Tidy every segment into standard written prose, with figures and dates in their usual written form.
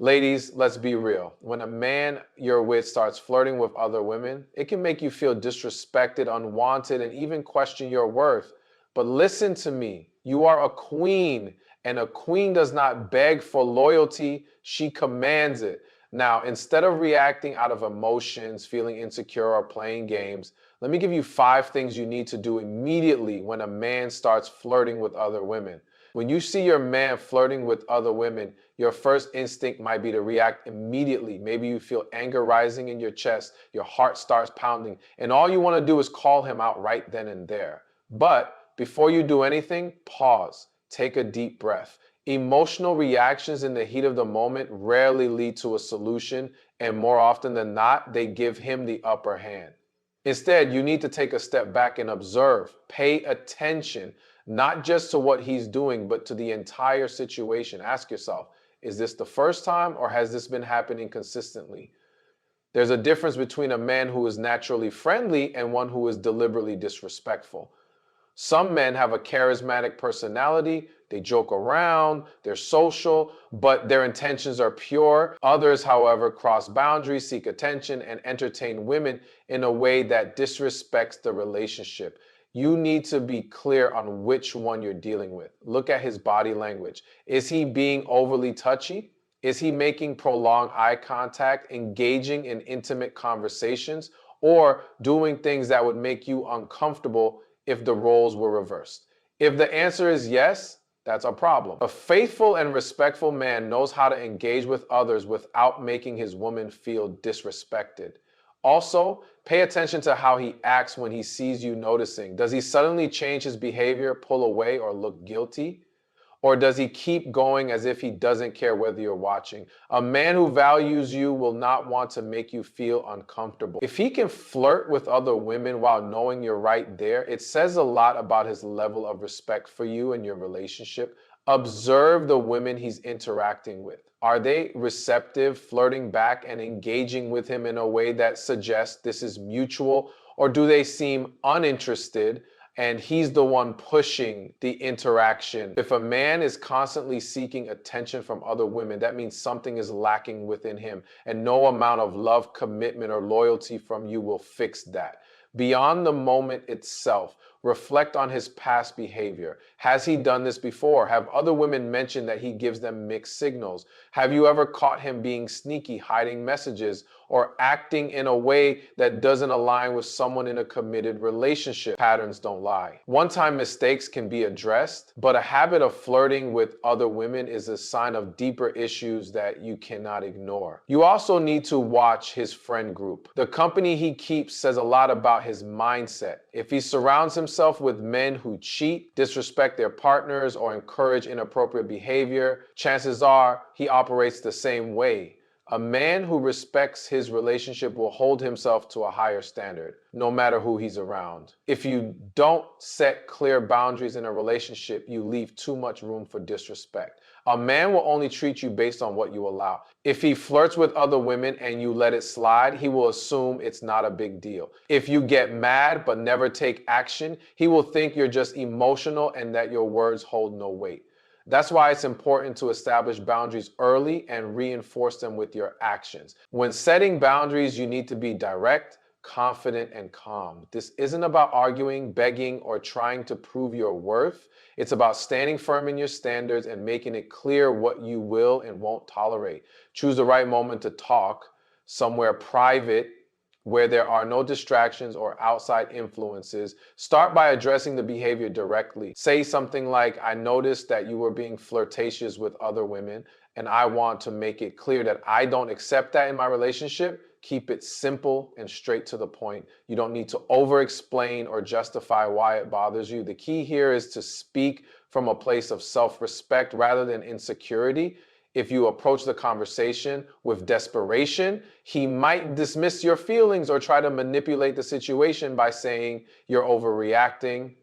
Ladies, let's be real. When a man you're with starts flirting with other women, it can make you feel disrespected, unwanted, and even question your worth. But listen to me. You are a queen, and a queen does not beg for loyalty, she commands it. Now, instead of reacting out of emotions, feeling insecure, or playing games, let me give you 5 things you need to do immediately when a man starts flirting with other women. When you see your man flirting with other women, your first instinct might be to react immediately. Maybe you feel anger rising in your chest, your heart starts pounding, and all you want to do is call him out right then and there. But before you do anything, pause, take a deep breath. Emotional reactions in the heat of the moment rarely lead to a solution, and more often than not, they give him the upper hand. Instead, you need to take a step back and observe. Pay attention, not just to what he's doing, but to the entire situation. Ask yourself, is this the first time or has this been happening consistently? There's a difference between a man who is naturally friendly and one who is deliberately disrespectful. Some men have a charismatic personality, they joke around, they're social, but their intentions are pure. Others, however, cross boundaries, seek attention, and entertain women in a way that disrespects the relationship. You need to be clear on which one you're dealing with. Look at his body language. Is he being overly touchy? Is he making prolonged eye contact, engaging in intimate conversations, or doing things that would make you uncomfortable if the roles were reversed? If the answer is yes, that's a problem. A faithful and respectful man knows how to engage with others without making his woman feel disrespected. Also, pay attention to how he acts when he sees you noticing. Does he suddenly change his behavior, pull away, or look guilty? Or does he keep going as if he doesn't care whether you're watching? A man who values you will not want to make you feel uncomfortable. If he can flirt with other women while knowing you're right there, it says a lot about his level of respect for you and your relationship. Observe the women he's interacting with. Are they receptive, flirting back, and engaging with him in a way that suggests this is mutual? Or do they seem uninterested and he's the one pushing the interaction? If a man is constantly seeking attention from other women, that means something is lacking within him, and no amount of love, commitment, or loyalty from you will fix that. Beyond the moment itself, reflect on his past behavior. Has he done this before? Have other women mentioned that he gives them mixed signals? Have you ever caught him being sneaky, hiding messages, or acting in a way that doesn't align with someone in a committed relationship? Patterns don't lie. One-time mistakes can be addressed, but a habit of flirting with other women is a sign of deeper issues that you cannot ignore. You also need to watch his friend group. The company he keeps says a lot about his mindset. If he surrounds himself with men who cheat, disrespect their partners, or encourage inappropriate behavior, chances are he operates the same way. A man who respects his relationship will hold himself to a higher standard, no matter who he's around. If you don't set clear boundaries in a relationship, you leave too much room for disrespect. A man will only treat you based on what you allow. If he flirts with other women and you let it slide, he will assume it's not a big deal. If you get mad but never take action, he will think you're just emotional and that your words hold no weight. That's why it's important to establish boundaries early and reinforce them with your actions. When setting boundaries, you need to be direct, confident, and calm. This isn't about arguing, begging, or trying to prove your worth. It's about standing firm in your standards and making it clear what you will and won't tolerate. Choose the right moment to talk, somewhere private, where there are no distractions or outside influences. Start by addressing the behavior directly. Say something like, I noticed that you were being flirtatious with other women, and I want to make it clear that I don't accept that in my relationship. Keep it simple and straight to the point. You don't need to over-explain or justify why it bothers you. The key here is to speak from a place of self-respect rather than insecurity. If you approach the conversation with desperation, he might dismiss your feelings or try to manipulate the situation by saying you're overreacting.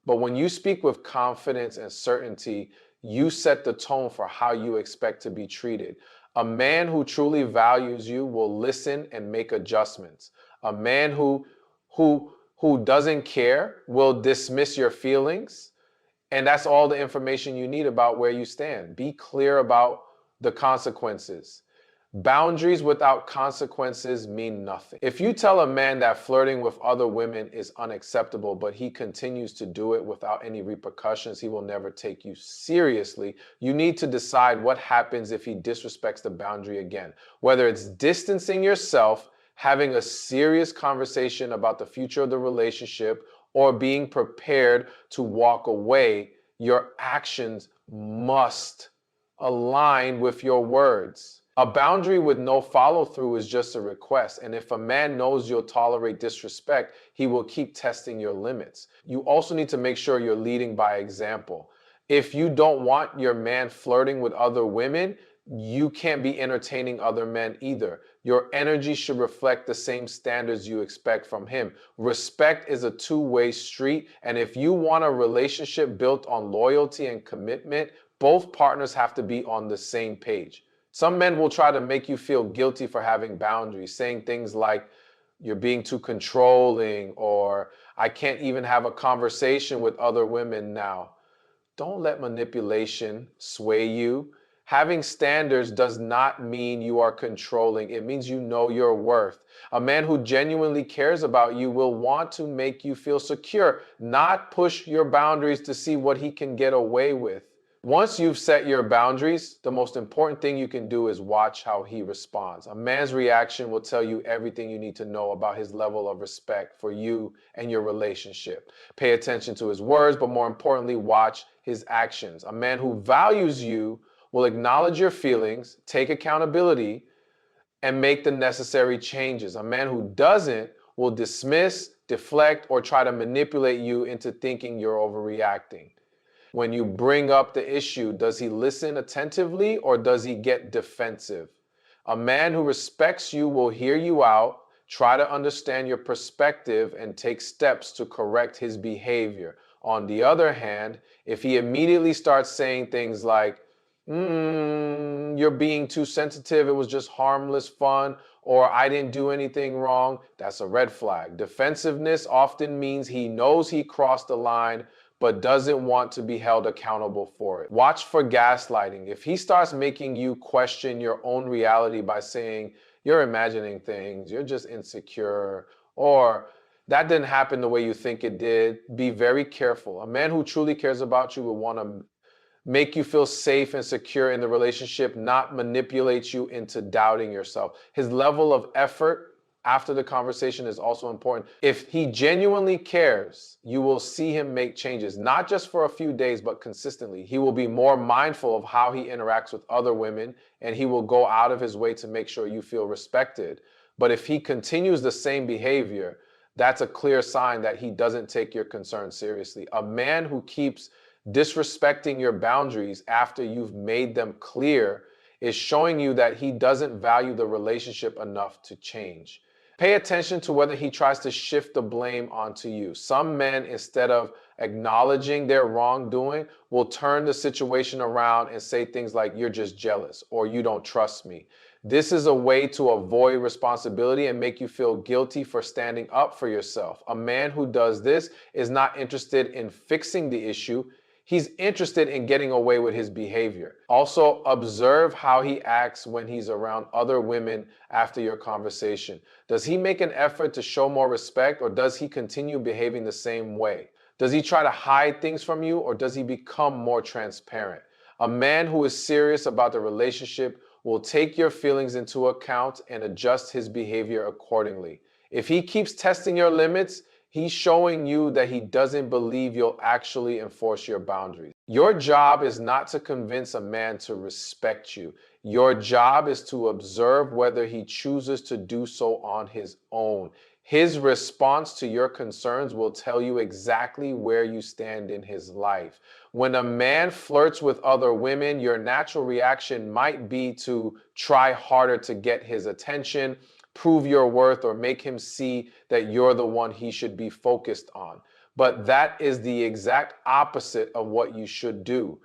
But when you speak with confidence and certainty, you set the tone for how you expect to be treated. A man who truly values you will listen and make adjustments. A man who doesn't care will dismiss your feelings, and that's all the information you need about where you stand. Be clear about the consequences. Boundaries without consequences mean nothing. If you tell a man that flirting with other women is unacceptable, but he continues to do it without any repercussions, he will never take you seriously. You need to decide what happens if he disrespects the boundary again. Whether it's distancing yourself, having a serious conversation about the future of the relationship, or being prepared to walk away, your actions must align with your words. A boundary with no follow through is just a request. And if a man knows you'll tolerate disrespect, he will keep testing your limits. You also need to make sure you're leading by example. If you don't want your man flirting with other women, you can't be entertaining other men either. Your energy should reflect the same standards you expect from him. Respect is a two-way street. And if you want a relationship built on loyalty and commitment, both partners have to be on the same page. Some men will try to make you feel guilty for having boundaries, saying things like, you're being too controlling, or I can't even have a conversation with other women now. Don't let manipulation sway you. Having standards does not mean you are controlling. It means you know your worth. A man who genuinely cares about you will want to make you feel secure, not push your boundaries to see what he can get away with. Once you've set your boundaries, the most important thing you can do is watch how he responds. A man's reaction will tell you everything you need to know about his level of respect for you and your relationship. Pay attention to his words, but more importantly, watch his actions. A man who values you will acknowledge your feelings, take accountability, and make the necessary changes. A man who doesn't will dismiss, deflect, or try to manipulate you into thinking you're overreacting. When you bring up the issue, does he listen attentively or does he get defensive? A man who respects you will hear you out, try to understand your perspective, and take steps to correct his behavior. On the other hand, if he immediately starts saying things like, you're being too sensitive, it was just harmless fun, or I didn't do anything wrong, that's a red flag. Defensiveness often means he knows he crossed the line, but doesn't want to be held accountable for it. Watch for gaslighting. If he starts making you question your own reality by saying, you're imagining things, you're just insecure, or that didn't happen the way you think it did, be very careful. A man who truly cares about you will want to make you feel safe and secure in the relationship, not manipulate you into doubting yourself. His level of effort after the conversation is also important. If he genuinely cares, you will see him make changes, not just for a few days, but consistently. He will be more mindful of how he interacts with other women, and he will go out of his way to make sure you feel respected. But if he continues the same behavior, that's a clear sign that he doesn't take your concerns seriously. A man who keeps disrespecting your boundaries after you've made them clear is showing you that he doesn't value the relationship enough to change. Pay attention to whether he tries to shift the blame onto you. Some men, instead of acknowledging their wrongdoing, will turn the situation around and say things like, you're just jealous, or you don't trust me. This is a way to avoid responsibility and make you feel guilty for standing up for yourself. A man who does this is not interested in fixing the issue. He's interested in getting away with his behavior. Also, observe how he acts when he's around other women after your conversation. Does he make an effort to show more respect, or does he continue behaving the same way? Does he try to hide things from you, or does he become more transparent? A man who is serious about the relationship will take your feelings into account and adjust his behavior accordingly. If he keeps testing your limits, he's showing you that he doesn't believe you'll actually enforce your boundaries. Your job is not to convince a man to respect you. Your job is to observe whether he chooses to do so on his own. His response to your concerns will tell you exactly where you stand in his life. When a man flirts with other women, your natural reaction might be to try harder to get his attention, prove your worth, or make him see that you're the one he should be focused on. But that is the exact opposite of what you should do.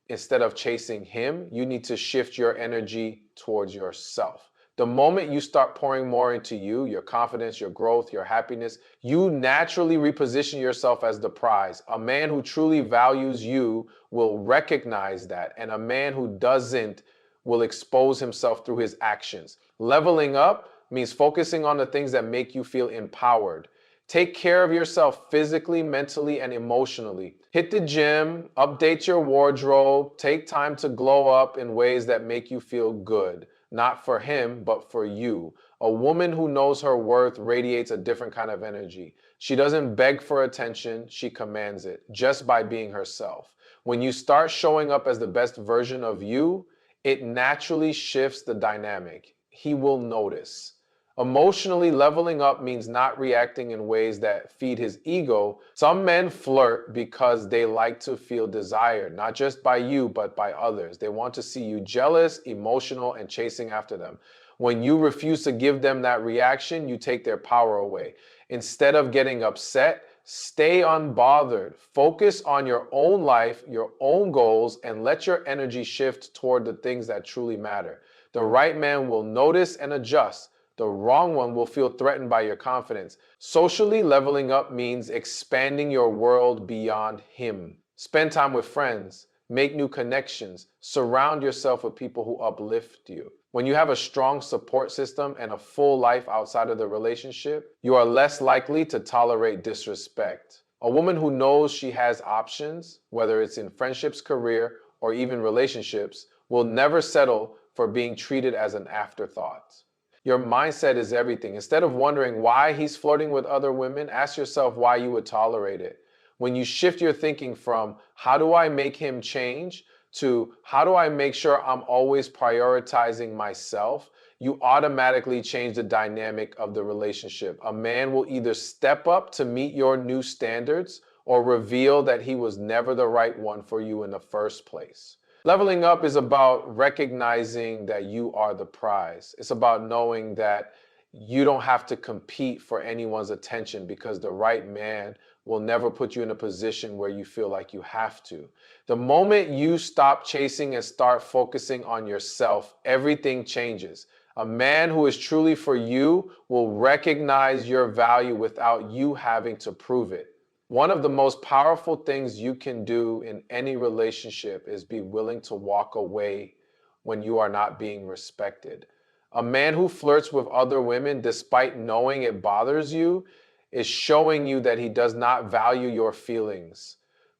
Instead of chasing him, you need to shift your energy towards yourself. The moment you start pouring more into you, your confidence, your growth, your happiness, you naturally reposition yourself as the prize. A man who truly values you will recognize that, and a man who doesn't will expose himself through his actions. Leveling up means focusing on the things that make you feel empowered. Take care of yourself physically, mentally, and emotionally. Hit the gym, update your wardrobe, take time to glow up in ways that make you feel good. Not for him, but for you. A woman who knows her worth radiates a different kind of energy. She doesn't beg for attention, she commands it, just by being herself. When you start showing up as the best version of you, it naturally shifts the dynamic. He will notice. Emotionally leveling up means not reacting in ways that feed his ego. Some men flirt because they like to feel desired, not just by you, but by others. They want to see you jealous, emotional, and chasing after them. When you refuse to give them that reaction, you take their power away. Instead of getting upset, stay unbothered. Focus on your own life, your own goals, and let your energy shift toward the things that truly matter. The right man will notice and adjust. The wrong one will feel threatened by your confidence. Socially, leveling up means expanding your world beyond him. Spend time with friends, make new connections, surround yourself with people who uplift you. When you have a strong support system and a full life outside of the relationship, you are less likely to tolerate disrespect. A woman who knows she has options, whether it's in friendships, career, or even relationships, will never settle for being treated as an afterthought. Your mindset is everything. Instead of wondering why he's flirting with other women, ask yourself why you would tolerate it. When you shift your thinking from how do I make him change to how do I make sure I'm always prioritizing myself, you automatically change the dynamic of the relationship. A man will either step up to meet your new standards or reveal that he was never the right one for you in the first place. Leveling up is about recognizing that you are the prize. It's about knowing that you don't have to compete for anyone's attention because the right man will never put you in a position where you feel like you have to. The moment you stop chasing and start focusing on yourself, everything changes. A man who is truly for you will recognize your value without you having to prove it. One of the most powerful things you can do in any relationship is be willing to walk away when you are not being respected. A man who flirts with other women despite knowing it bothers you is showing you that he does not value your feelings.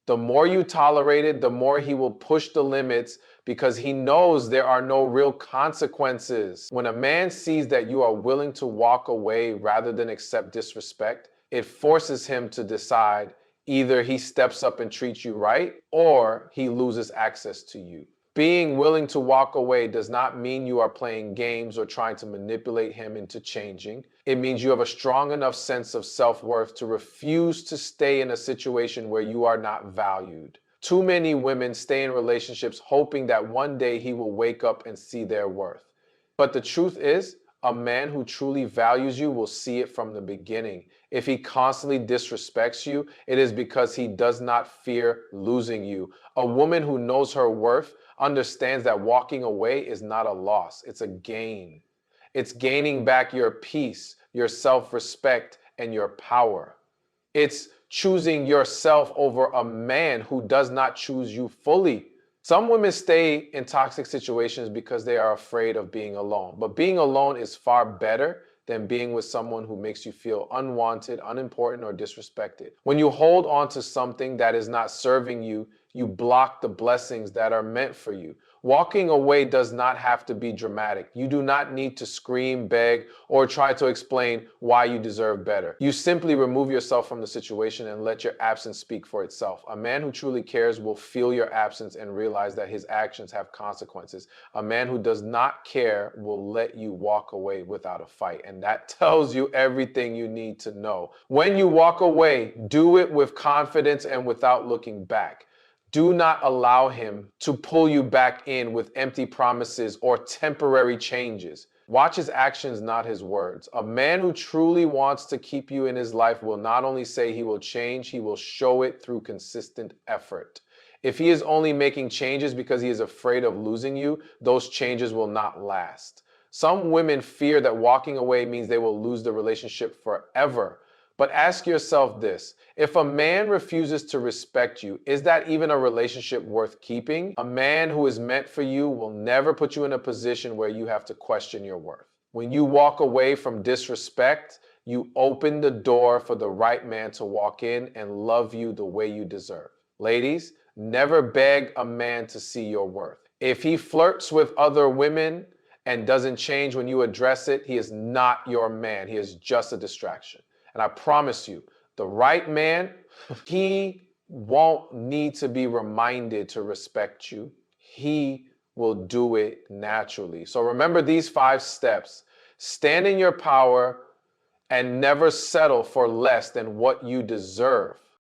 The more you tolerate it, the more he will push the limits because he knows there are no real consequences. When a man sees that you are willing to walk away rather than accept disrespect, it forces him to decide either he steps up and treats you right or he loses access to you. Being willing to walk away does not mean you are playing games or trying to manipulate him into changing. It means you have a strong enough sense of self-worth to refuse to stay in a situation where you are not valued. Too many women stay in relationships hoping that one day he will wake up and see their worth. But the truth is, a man who truly values you will see it from the beginning. If he constantly disrespects you, it is because he does not fear losing you. A woman who knows her worth understands that walking away is not a loss, it's a gain. It's gaining back your peace, your self-respect, and your power. It's choosing yourself over a man who does not choose you fully. Some women stay in toxic situations because they are afraid of being alone. But being alone is far better than being with someone who makes you feel unwanted, unimportant, or disrespected. When you hold on to something that is not serving you, you block the blessings that are meant for you. Walking away does not have to be dramatic. You do not need to scream, beg, or try to explain why you deserve better. You simply remove yourself from the situation and let your absence speak for itself. A man who truly cares will feel your absence and realize that his actions have consequences. A man who does not care will let you walk away without a fight. And that tells you everything you need to know. When you walk away, do it with confidence and without looking back. Do not allow him to pull you back in with empty promises or temporary changes. Watch his actions, not his words. A man who truly wants to keep you in his life will not only say he will change, he will show it through consistent effort. If he is only making changes because he is afraid of losing you, those changes will not last. Some women fear that walking away means they will lose the relationship forever. But ask yourself this: if a man refuses to respect you, is that even a relationship worth keeping? A man who is meant for you will never put you in a position where you have to question your worth. When you walk away from disrespect, you open the door for the right man to walk in and love you the way you deserve. Ladies, never beg a man to see your worth. If he flirts with other women and doesn't change when you address it, he is not your man. He is just a distraction. And I promise you, the right man, he won't need to be reminded to respect you. He will do it naturally. So remember these 5 steps. Stand in your power and never settle for less than what you deserve.